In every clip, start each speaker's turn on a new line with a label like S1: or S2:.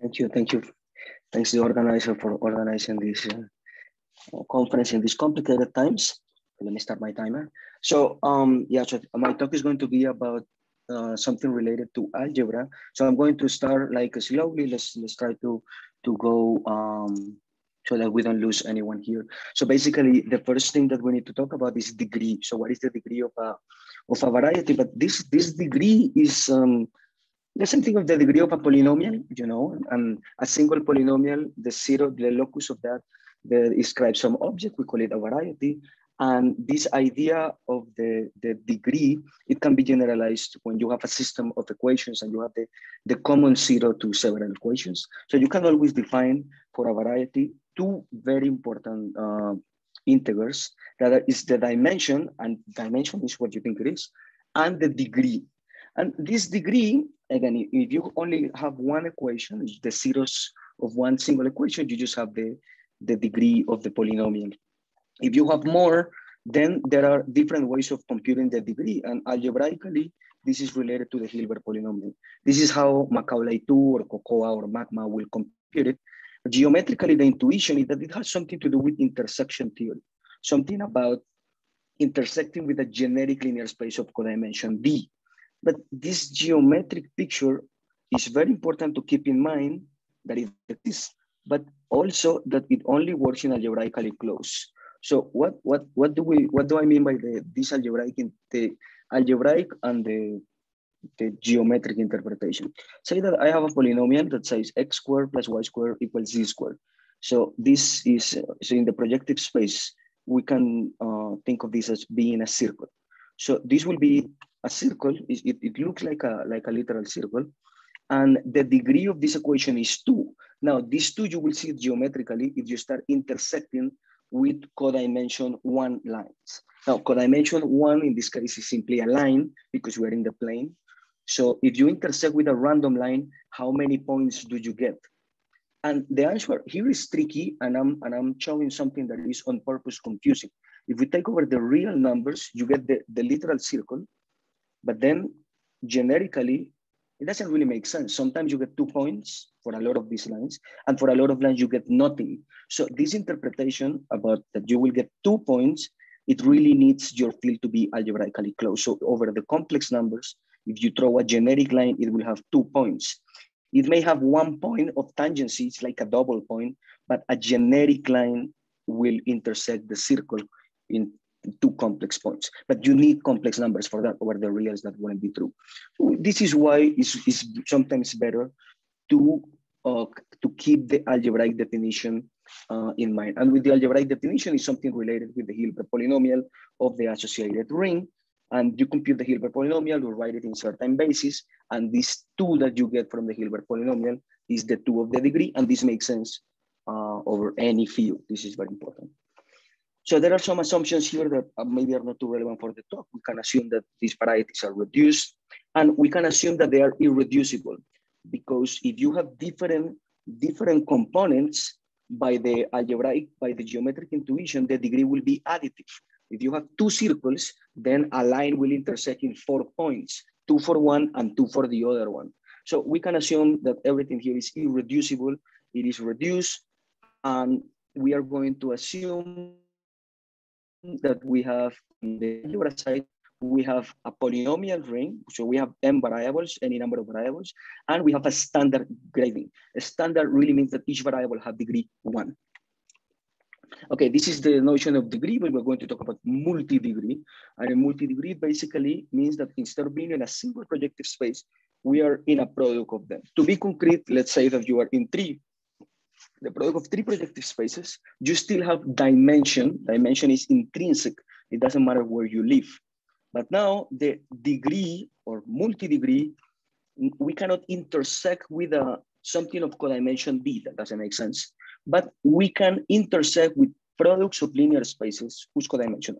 S1: Thank you. Thank you. Thanks to the organizer for organizing this conference in these complicated times. Let me start my timer. So yeah, so my talk is going to be about something related to algebra. So I'm going to start like slowly. Let's try to go so that we don't lose anyone here. So basically, the first thing that we need to talk about is degree. So what is the degree of a variety? But this degree is let's think of the degree of a polynomial, you know, and a single polynomial, the locus of that describes some object, we call it a variety. And this idea of the degree, it can be generalized when you have a system of equations and you have the common zero to several equations. So you can always define for a variety two very important integers, that is the dimension, and dimension is what you think it is, and the degree. And this degree, again, if you only have one equation, the zeros of one single equation, you just have the degree of the polynomial. If you have more, then there are different ways of computing the degree. And algebraically, this is related to the Hilbert polynomial. This is how Macaulay 2 or Cocoa or Magma will compute it. Geometrically, the intuition is that it has something to do with intersection theory, something about intersecting with a generic linear space of codimension D. But this geometric picture is very important to keep in mind that it exists, but also that it only works in algebraically close. So what do I mean by this algebraic, the algebraic and the geometric interpretation? Say that I have a polynomial that says x squared plus y squared equals z squared. So this is, so in the projective space, we can think of this as being a circle. So this will be a circle. It looks like a literal circle, and the degree of this equation is 2. Now, these two you will see geometrically if you start intersecting with codimension 1 lines. Now, codimension 1 in this case is simply a line because we're in the plane. So if you intersect with a random line, how many points do you get? And the answer here is tricky, and I'm showing something that is on purpose confusing. If we take over the real numbers, you get the literal circle, but then generically, it doesn't really make sense. Sometimes you get 2 points for a lot of these lines, and for a lot of lines, you get nothing. So this interpretation about that you will get 2 points, it really needs your field to be algebraically close. So over the complex numbers, if you throw a generic line, it will have 2 points. It may have 1 point of tangency, it's like a double point, but a generic line will intersect the circle in 2 complex points. But you need complex numbers for that, or the reals that wouldn't be true. So this is why it's sometimes better to keep the algebraic definition in mind. And with the algebraic definition is something related with the Hilbert polynomial of the associated ring. And you compute the Hilbert polynomial, you write it in certain basis, and this 2 that you get from the Hilbert polynomial is the 2 of the degree, and this makes sense over any field. This is very important. So there are some assumptions here that maybe are not too relevant for the talk. We can assume that these varieties are reduced, and we can assume that they are irreducible, because if you have different components, by the geometric intuition, the degree will be additive. If you have 2 circles, then a line will intersect in 4 points, 2 for one and 2 for the other one. So we can assume that everything here is irreducible, it is reduced, and we are going to assume that we have on the algebra side, we have a polynomial ring. So we have m variables, any number of variables, and we have a standard grading. A standard really means that each variable has degree 1. Okay, this is the notion of degree, but we're going to talk about multi-degree. And a multi-degree basically means that instead of being in a single projective space, we are in a product of them. To be concrete, let's say that you are in the product of 3 projective spaces, you still have dimension. Dimension is intrinsic. It doesn't matter where you live. But now the degree or multi-degree, we cannot intersect with something of codimension D. That doesn't make sense. But we can intersect with products of linear spaces whose codimension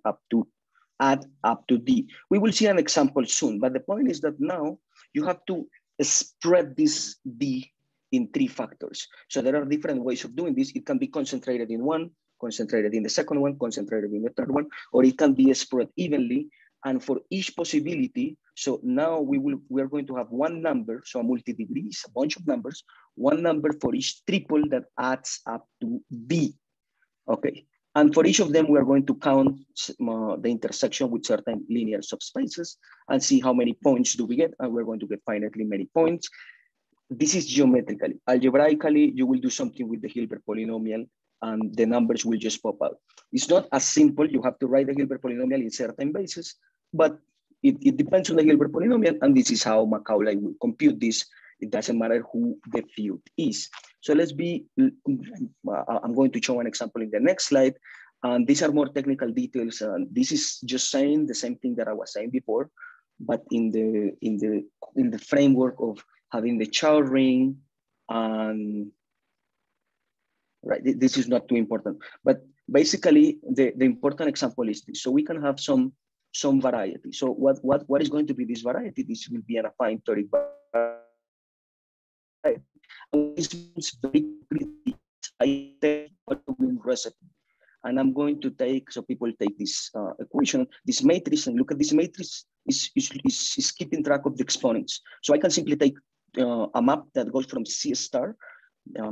S1: add up to D. We will see an example soon, but the point is that now you have to spread this D in 3 factors. So there are different ways of doing this. It can be concentrated in one, concentrated in the second one, concentrated in the third one, or it can be spread evenly. And for each possibility, So now we are going to have one number, so a multi-degree is a bunch of numbers, one number for each triple that adds up to B. Okay, and for each of them, we are going to count the intersection with certain linear subspaces and see how many points do we get, and we're going to get finitely many points. This is geometrically. Algebraically, you will do something with the Hilbert polynomial and the numbers will just pop out. It's not as simple. You have to write the Hilbert polynomial in certain bases, but it depends on the Hilbert polynomial, and this is how Macaulay will compute this. It doesn't matter who the field is. So let's be, I'm going to show an example in the next slide. And these are more technical details. This is just saying the same thing that I was saying before, but in the framework of having the child ring, and right, this is not too important. But basically, the important example is this. So we can have some variety. So what is going to be this variety? This will be an affine toric variety. And this means very quickly, I take following recipe. And I'm going to take, so people take this equation, this matrix, and look at this matrix is keeping track of the exponents. So I can simply take a map that goes from C star.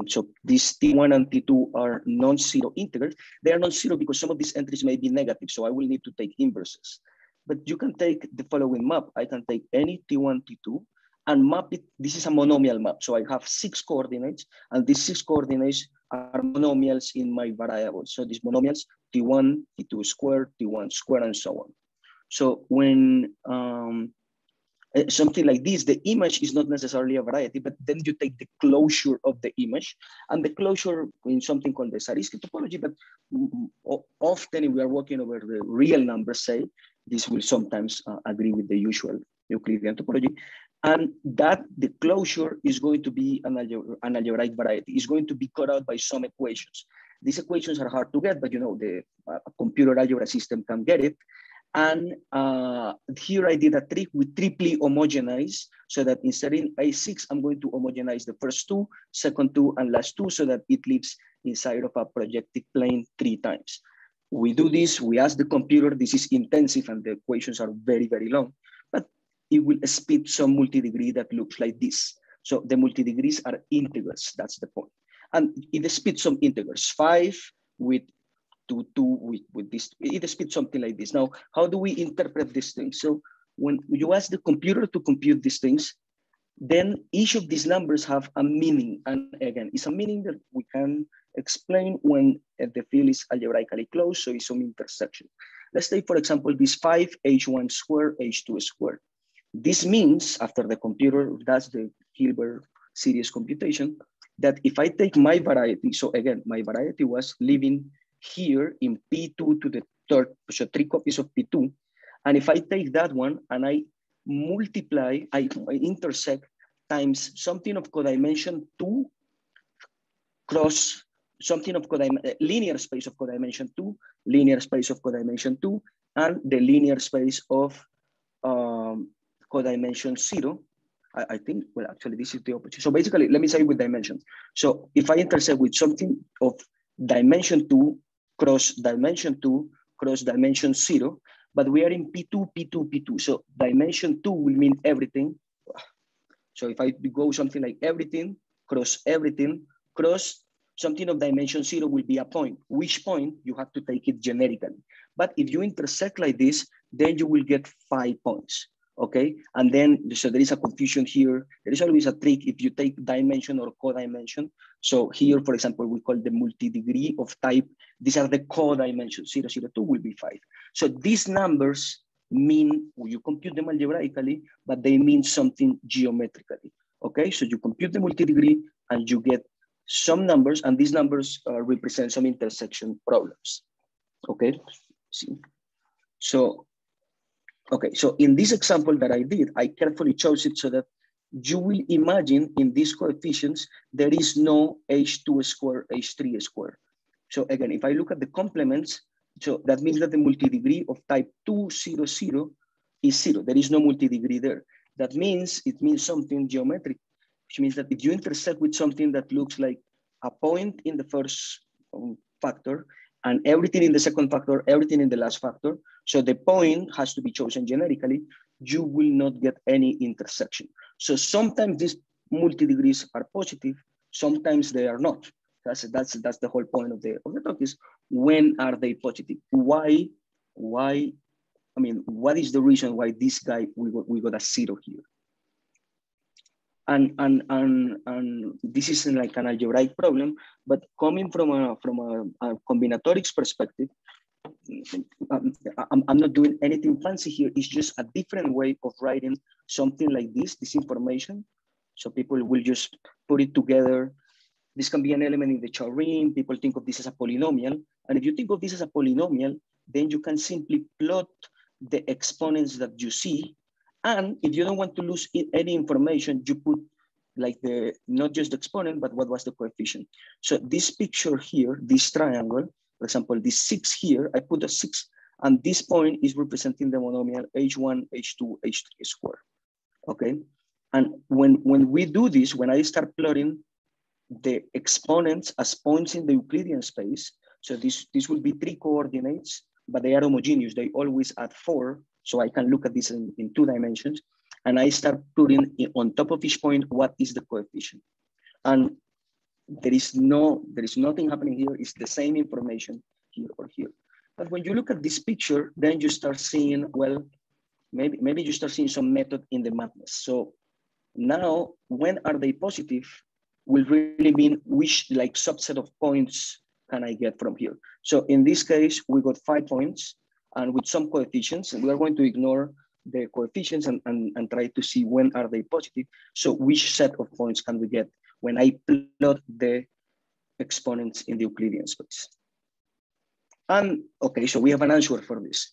S1: So these T1 and T2 are non-zero integers. They are non-zero because some of these entries may be negative. So I will need to take inverses. But you can take the following map. I can take any T1, T2 and map it. This is a monomial map. So I have 6 coordinates, and these 6 coordinates are monomials in my variables. So these monomials, T1, T2 squared, T1 squared, and so on. So when something like this, the image is not necessarily a variety, but then you take the closure of the image, and the closure in something called the Zariski topology, but often if we are working over the real numbers, say, this will sometimes agree with the usual Euclidean topology. And that the closure is going to be an algebraic variety. It's going to be cut out by some equations. These equations are hard to get, but you know, the computer algebra system can get it. And here I did a trick with triply homogenize, so that instead in A6, I'm going to homogenize the first 2, second 2, and last 2, so that it lives inside of a projective plane 3 times. We do this, we ask the computer, this is intensive and the equations are very, very long, but it will spit some multi-degree that looks like this. So the multi-degrees are integers, that's the point. And it spits some integers, 5 with 2 with this, it spits something like this. Now, how do we interpret these things? So when you ask the computer to compute these things, then each of these numbers have a meaning. And again, it's a meaning that we can explain when the field is algebraically closed, so it's some intersection. Let's take, for example, this 5h1 squared, h2 squared. This means, after the computer does the Hilbert series computation, that if I take my variety, so again, my variety was living here in P2 to the third, so 3 copies of P2. And if I take that one and I multiply, I intersect times something of codimension 2 cross something of linear space of codimension 2, linear space of codimension 2, and the linear space of codimension 0. I think, well, actually, this is the opposite. So basically, let me say with dimensions. So if I intersect with something of dimension 2, cross dimension 2, cross dimension 0, but we are in P2, P2, P2. So dimension 2 will mean everything. So if I go something like everything, cross something of dimension 0 will be a point. Which point? You have to take it generically. But if you intersect like this, then you will get 5 points. Okay, and then, so there is a confusion here. There is always a trick if you take dimension or co-dimension. So here, for example, we call the multi-degree of type. These are the co-dimensions, 0, 0, 2 will be 5. So these numbers mean, you compute them algebraically, but they mean something geometrically. Okay, so you compute the multi-degree and you get some numbers, and these numbers represent some intersection problems. Okay, see. Okay, so in this example that I did, I carefully chose it so that you will imagine in these coefficients, there is no h2 squared, h3 squared. So again, if I look at the complements, so that means that the multi-degree of type 2, 0, 0 is 0. There is no multi-degree there. That means it means something geometric, which means that if you intersect with something that looks like a point in the first factor, and everything in the second factor, everything in the last factor. So the point has to be chosen generically. you will not get any intersection. So sometimes these multi-degrees are positive, sometimes they are not. That's the whole point of the talk is, when are they positive? Why, I mean, what is the reason why this guy, we got a 0 here? And this is like an algebraic problem, but coming from a combinatorics perspective, I'm not doing anything fancy here. It's just a different way of writing something like this information. So people will just put it together. This can be an element in the chain. People think of this as a polynomial. And if you think of this as a polynomial, then you can simply plot the exponents that you see. And if you don't want to lose any information, you put like not just the exponent, but what was the coefficient. So this picture here, this triangle, for example, this 6 here, I put a 6, and this point is representing the monomial h1, h2, h3 square, okay? And when we do this, when I start plotting the exponents as points in the Euclidean space, so this will be 3 coordinates, but they are homogeneous. They always add 4, so I can look at this in 2 dimensions, and I start putting on top of each point what is the coefficient. And there is nothing happening here. It's the same information here or here. But when you look at this picture, then you start seeing, well, maybe you start seeing some method in the madness. So now, when are they positive will really mean which like subset of points can I get from here. So in this case, we got 5 points and with some coefficients, and we are going to ignore the coefficients and try to see when are they positive. So which set of points can we get when I plot the exponents in the Euclidean space? And okay, so we have an answer for this.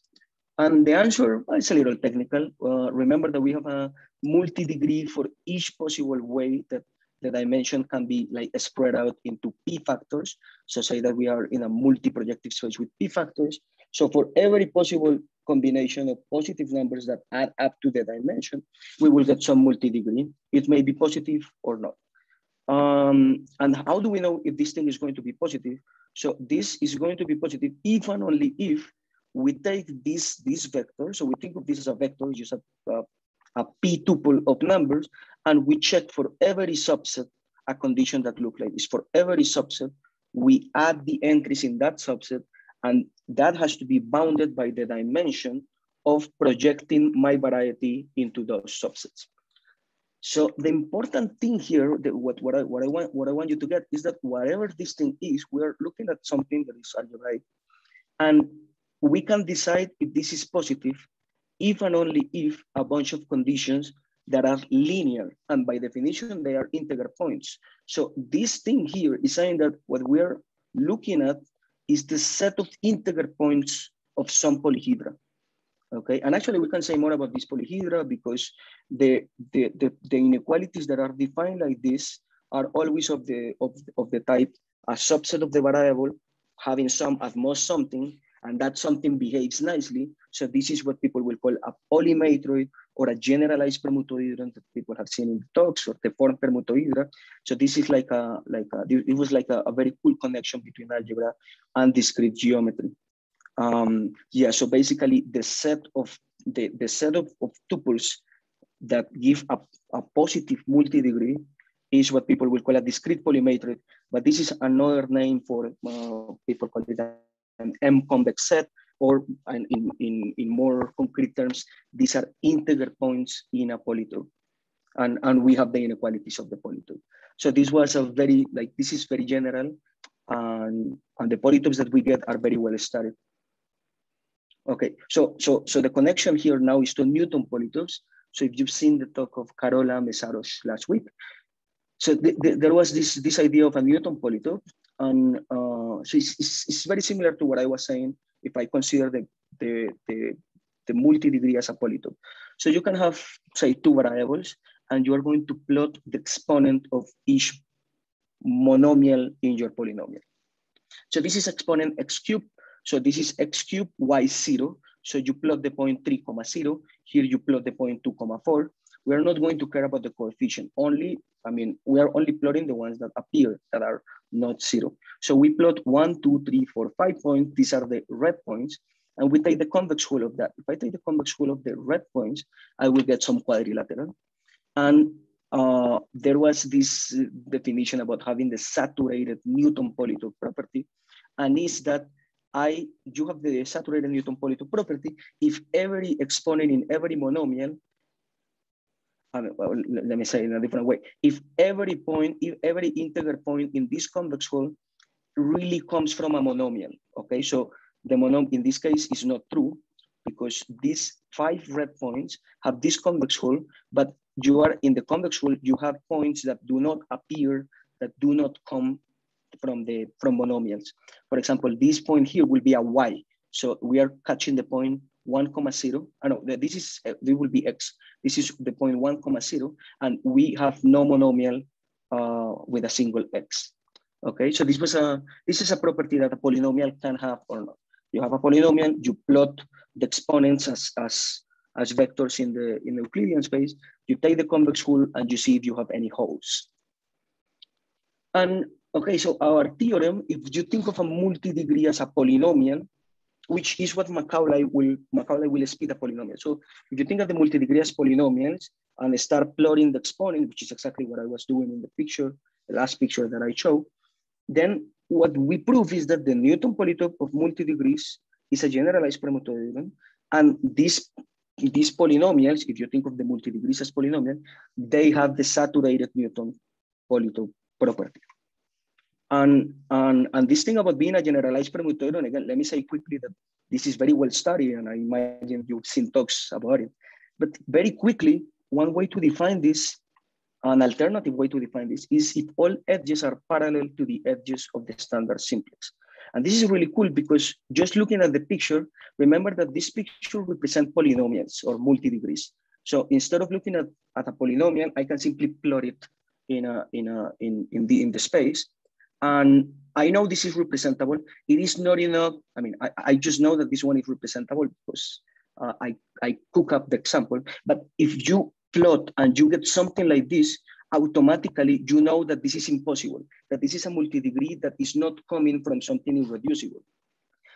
S1: And the answer is a little technical. Remember that we have a multi-degree for each possible way that the dimension can be like spread out into p factors. So say that we are in a multi-projective space with p factors. So for every possible combination of positive numbers that add up to the dimension, we will get some multi-degree. It may be positive or not. And how do we know if this thing is going to be positive? So this is going to be positive if and only if we take this vector. So we think of this as a vector, just a p tuple of numbers, and we check for every subset a condition that looks like this. For every subset, we add the entries in that subset, and that has to be bounded by the dimension of projecting my variety into those subsets. So the important thing here, what I want you to get is that whatever this thing is, we are looking at something that is algebraic, and we can decide if this is positive if and only if a bunch of conditions that are linear, and by definition, they are integer points. So this thing here is saying that what we're looking at is the set of integer points of some polyhedra. Okay, and actually we can say more about this polyhedra because the inequalities that are defined like this are always of the type a subset of the variable having some at most something, and that something behaves nicely. So this is what people will call a polymatroid or a generalized permutohedron that people have seen in the talks, or the form permutohedra. So this is it was like a very cool connection between algebra and discrete geometry. Yeah, so basically the set of tuples that give a positive multi-degree is what people will call a discrete polymatroid, but this is another name for people call it an M-convex set, or in more concrete terms, these are integer points in a polytope, and we have the inequalities of the polytope. So this was a very this is very general, and the polytopes that we get are very well studied. Okay, so the connection here now is to Newton polytopes. So if you've seen the talk of Carola Mesaros last week, so there was this idea of a Newton polytope, and so it's very similar to what I was saying if I consider the multi-degree as a polytope. So you can have, say, 2 variables, and you are going to plot the exponent of each monomial in your polynomial. So this is exponent x cubed. So this is x cubed y0. So you plot the point 3, 0. Here you plot the point 2, 4. We are not going to care about the coefficient. We are only plotting the ones that appear that are not 0. So we plot 1, 2, 3, 4, 5 points. These are the red points. And we take the convex hull of that. If I take the convex hull of the red points, I will get some quadrilateral. And there was this definition about having the saturated Newton-Polytope property, and is that you have the saturated Newton-Polytope property if every exponent in every monomial, well, let me say it in a different way, if every integer point in this convex hull really comes from a monomial, okay? So the monomial in this case is not true because these 5 red points have this convex hull, but you are in the convex hull, you have points that do not appear, that do not come from monomials. For example, this point here will be a y. So we are catching the point 1,0. No, this will be x. This is the point 1,0, and we have no monomial with a single x. Okay, so this is a property that a polynomial can have or not. You have a polynomial, you plot the exponents as vectors in the Euclidean space. You take the convex hull and you see if you have any holes. And okay, so our theorem, if you think of a multi-degree as a polynomial, which is what Macaulay will speed a polynomial. So if you think of the multi-degree as polynomials and start plotting the exponent, which is exactly what I was doing in the picture, the last picture that I showed, then what we prove is that the Newton polytope of multi-degrees is a generalized permutoidon, and these polynomials, if you think of the multi-degrees as polynomial, they have the saturated Newton polytope property. And this thing about being a generalized permutoidon, again, let me say quickly that this is very well studied, and I imagine you've seen talks about it. But very quickly, one way to define this, an alternative way to define this, is if all edges are parallel to the edges of the standard simplex. And this is really cool because just looking at the picture, remember that this picture represents polynomials or multi-degrees. So instead of looking at a polynomial, I can simply plot it in the space. And I know this is representable. It is not enough. I mean, I just know that this one is representable because I cook up the example. But if you plot and you get something like this, automatically you know that this is impossible, that this is a multi-degree that is not coming from something irreducible,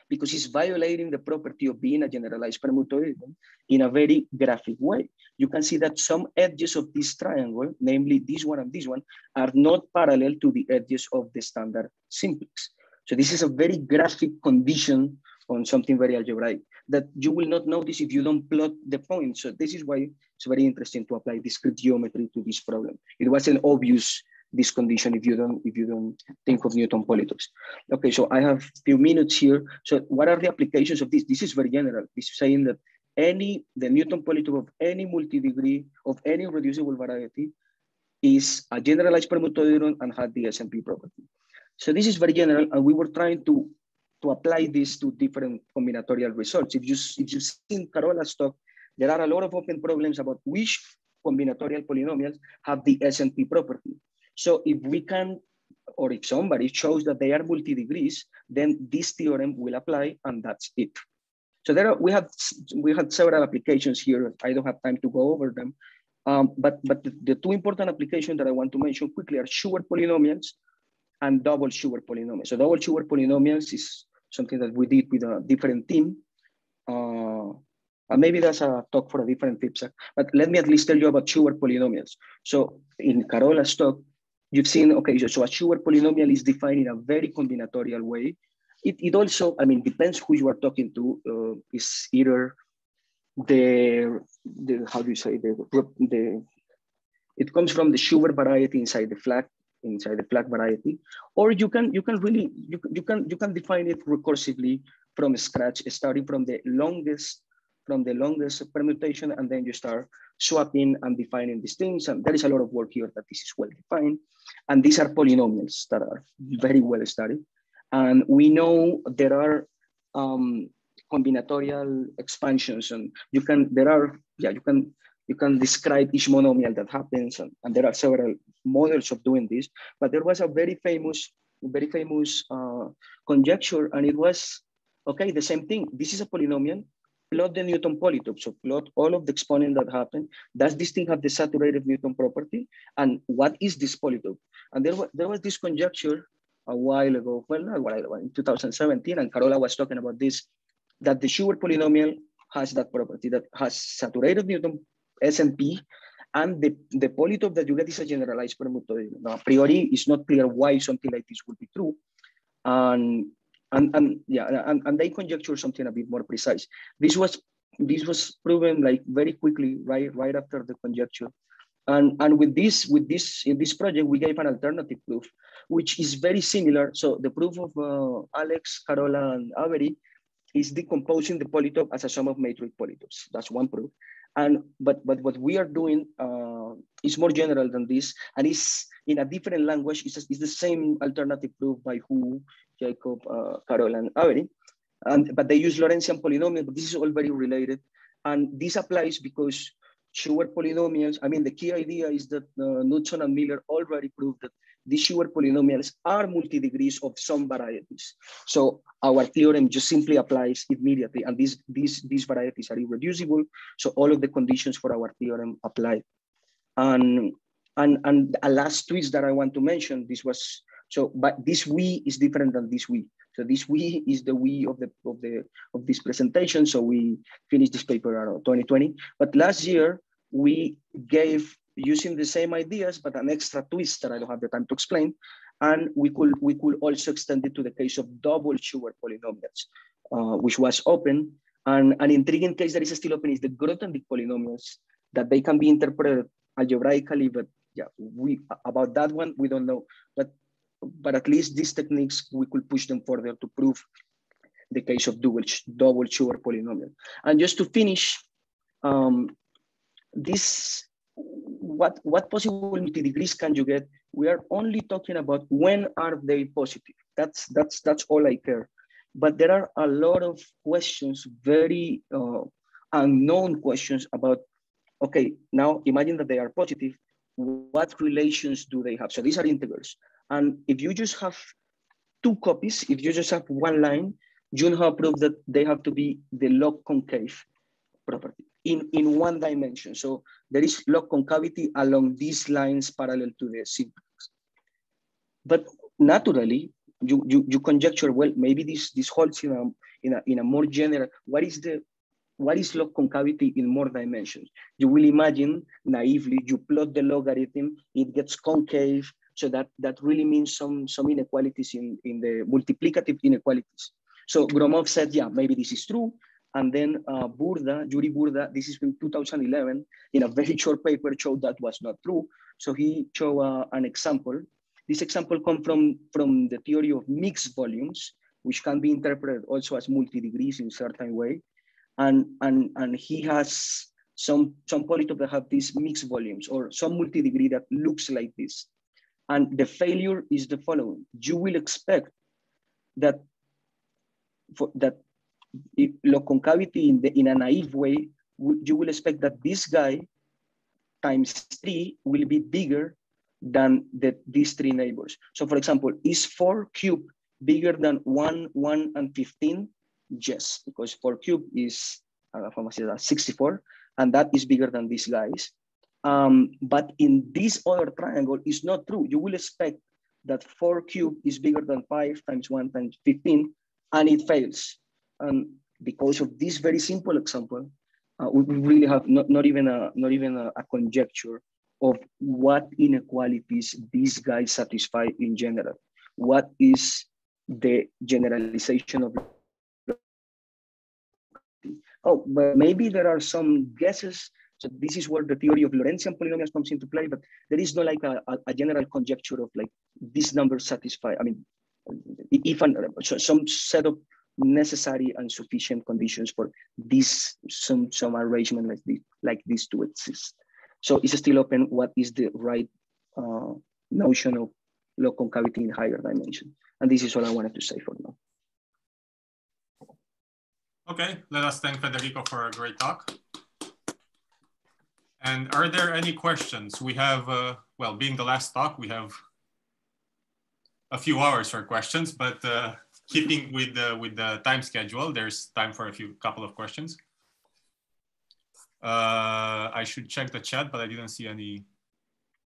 S1: because it's violating the property of being a generalized permutoidon in a very graphic way. You can see that some edges of this triangle, namely this one and this one, are not parallel to the edges of the standard simplex. So this is a very graphic condition on something very algebraic that you will not notice if you don't plot the points. So this is why it's very interesting to apply discrete geometry to this problem. It wasn't obvious, this condition, if you don't think of Newton polytopes. Okay, so I have a few minutes here. So what are the applications of this? This is very general. This is saying that the Newton polytope of any multi-degree of any reducible variety is a generalized permutoidon and had the SMP property. So this is very general, and we were trying to apply this to different combinatorial results. If you've seen Carola's talk, there are a lot of open problems about which combinatorial polynomials have the SMP property. So if we can, or if somebody shows that they are multi-degrees, then this theorem will apply, and that's it. So we had several applications here. I don't have time to go over them, but the two important applications that I want to mention quickly are Schubert polynomials and double Schubert polynomials. So double Schubert polynomials is something that we did with a different team. And maybe that's a talk for a different FPSAC, but let me at least tell you about Schubert polynomials. So in Carola's talk, you've seen, okay, so a Schubert polynomial is defined in a very combinatorial way. It also, I mean, depends who you are talking to, is either how do you say, it comes from the Schubert variety inside the flag variety, or you can define it recursively from scratch, starting from the longest permutation, and then you start swapping and defining these things. And there is a lot of work here that this is well defined. And these are polynomials that are very well studied. And we know there are combinatorial expansions, and you can describe each monomial that happens, and there are several models of doing this. But there was a very famous conjecture, and it was, okay, the same thing. This is a polynomial. Plot the Newton polytope. So plot all of the exponents that happen. Does this thing have the saturated Newton property? And what is this polytope? And there was this conjecture a while ago, well, not a while ago, in 2017, and Carola was talking about this that the Schubert polynomial has that property, that has saturated Newton SNP, and the polytope that you get is a generalized permutoid. Now, a priori, it's not clear why something like this would be true. And they conjecture something a bit more precise. This was proven like very quickly, right after the conjecture. And in this project, we gave an alternative proof, which is very similar. So the proof of Alex, Carola, and Avery is decomposing the polytope as a sum of matrix polytopes. That's one proof. But what we are doing is more general than this, and is in a different language. It's the same alternative proof by Hu, Jacob, Carol, and Avery. But they use Lorentzian polynomial, but this is all very related. And this applies because Schubert polynomials, I mean, the key idea is that Knudson and Miller already proved that these Schubert polynomials are multi-degrees of some varieties. So our theorem just simply applies immediately, and these varieties are irreducible. So all of the conditions for our theorem apply. And a last twist that I want to mention, but this we is different than this we. So this we is the we of this presentation. So we finished this paper around 2020. But last year we gave, using the same ideas, but an extra twist that I don't have the time to explain. And we could also extend it to the case of double Schubert polynomials, which was open. And an intriguing case that is still open is the Grothendieck polynomials, that they can be interpreted algebraically, but yeah, about that one, we don't know. But at least these techniques, we could push them further to prove the case of double Schubert polynomial. And just to finish, what possible multi-degrees can you get? We are only talking about when are they positive. That's all I care. But there are a lot of questions, very unknown questions about, okay, now imagine that they are positive. What relations do they have? So these are integers. And if you just have two copies, if you just have one line, Junha proved that they have to be the log concave property in one dimension. So there is log concavity along these lines parallel to the simplex. But naturally, you conjecture, well, maybe this holds in a more general, what is log concavity in more dimensions? You will imagine naively, you plot the logarithm, it gets concave. So that really means some inequalities in the multiplicative inequalities. So Gromov said, yeah, maybe this is true. And then Yuri Burda, this is in 2011, in a very short paper, showed that was not true. So he showed an example. This example comes from the theory of mixed volumes, which can be interpreted also as multi-degrees in a certain way. And he has some polytope that have these mixed volumes, or some multi-degree that looks like this. And the failure is the following. You will expect that log concavity in a naive way, you will expect that this guy times 3 will be bigger than these three neighbors. So for example, is 4 cubed bigger than 1, 1, and 15? Yes, because 4 cubed is 64, and that is bigger than these guys. But in this other triangle, it's not true. You will expect that 4 cubed is bigger than 5 times 1 times 15, and it fails. And because of this very simple example, we really have not even a conjecture of what inequalities these guys satisfy in general. What is the generalization of? Oh, but maybe there are some guesses. So this is where the theory of Lorentzian polynomials comes into play, but there is no like a general conjecture of like these numbers satisfy. I mean, if some set of necessary and sufficient conditions for this some arrangement like these to exist. So it's still open what is the right notion of log concavity in higher dimension. And this is all I wanted to say for now.
S2: Okay, let us thank Federico for a great talk. And are there any questions? We have, well, being the last talk, we have a few hours for questions, but keeping with the time schedule, there's time for a couple of questions. I should check the chat, but I didn't see any.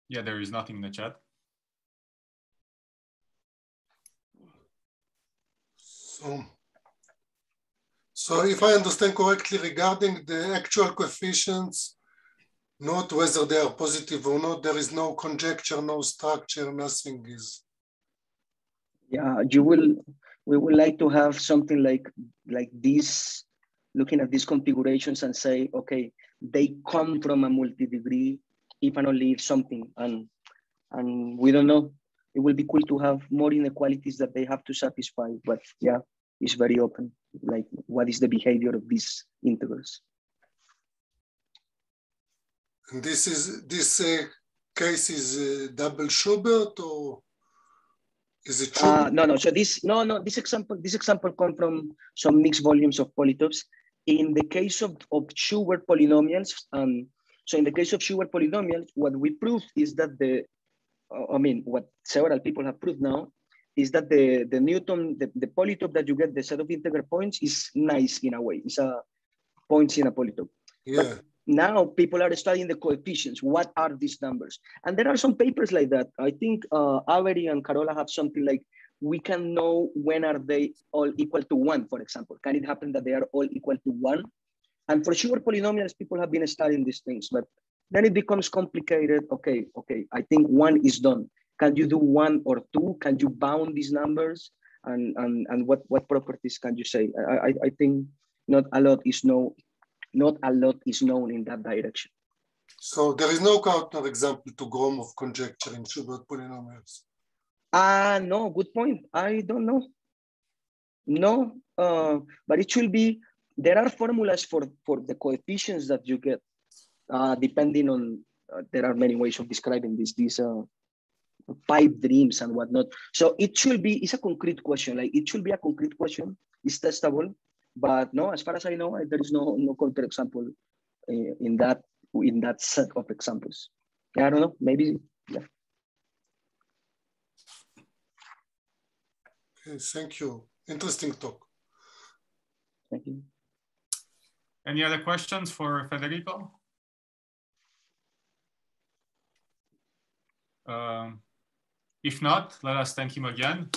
S2: Yeah, there is nothing in the chat.
S3: So if I understand correctly, regarding the actual coefficients, not whether they are positive or not, there is no conjecture, no structure, nothing is.
S1: Yeah, we would like to have something like this, looking at these configurations and say, okay, they come from a multi-degree, if and only if something, and we don't know. It will be cool to have more inequalities that they have to satisfy, but yeah, it's very open. Like, what is the behavior of these integrals?
S3: And this case is double Schubert, or is it Schubert?
S1: No. So this example come from some mixed volumes of polytopes. In the case of Schubert polynomials, so in the case of Schubert polynomials, what we proved is that what several people have proved now is that the polytope that you get, the set of integer points, is nice in a way. It's a points in a polytope.
S3: Yeah.
S1: But now people are studying the coefficients. What are these numbers? And there are some papers like that. I think Avery and Carola have something like, we can know when are they all equal to 1, for example. Can it happen that they are all equal to 1? And for sure, polynomials, people have been studying these things, but then it becomes complicated. Okay, I think 1 is done. Can you do 1 or 2? Can you bound these numbers? And what properties can you say? I think not a lot is known in that direction.
S3: So there is no counterexample to Gromov conjecture in Schubert polynomials.
S1: No, good point. I don't know. No, but it should be, there are formulas for the coefficients that you get, depending on, there are many ways of describing these pipe dreams and whatnot. So it should be, it's a concrete question. Like, it should be a concrete question. It's testable, but no, as far as I know, there is no counterexample in that set of examples. Yeah, I don't know, maybe, yeah.
S3: Okay, thank you. Interesting talk.
S1: Thank you.
S2: Any other questions for Federico? If not, let us thank him again.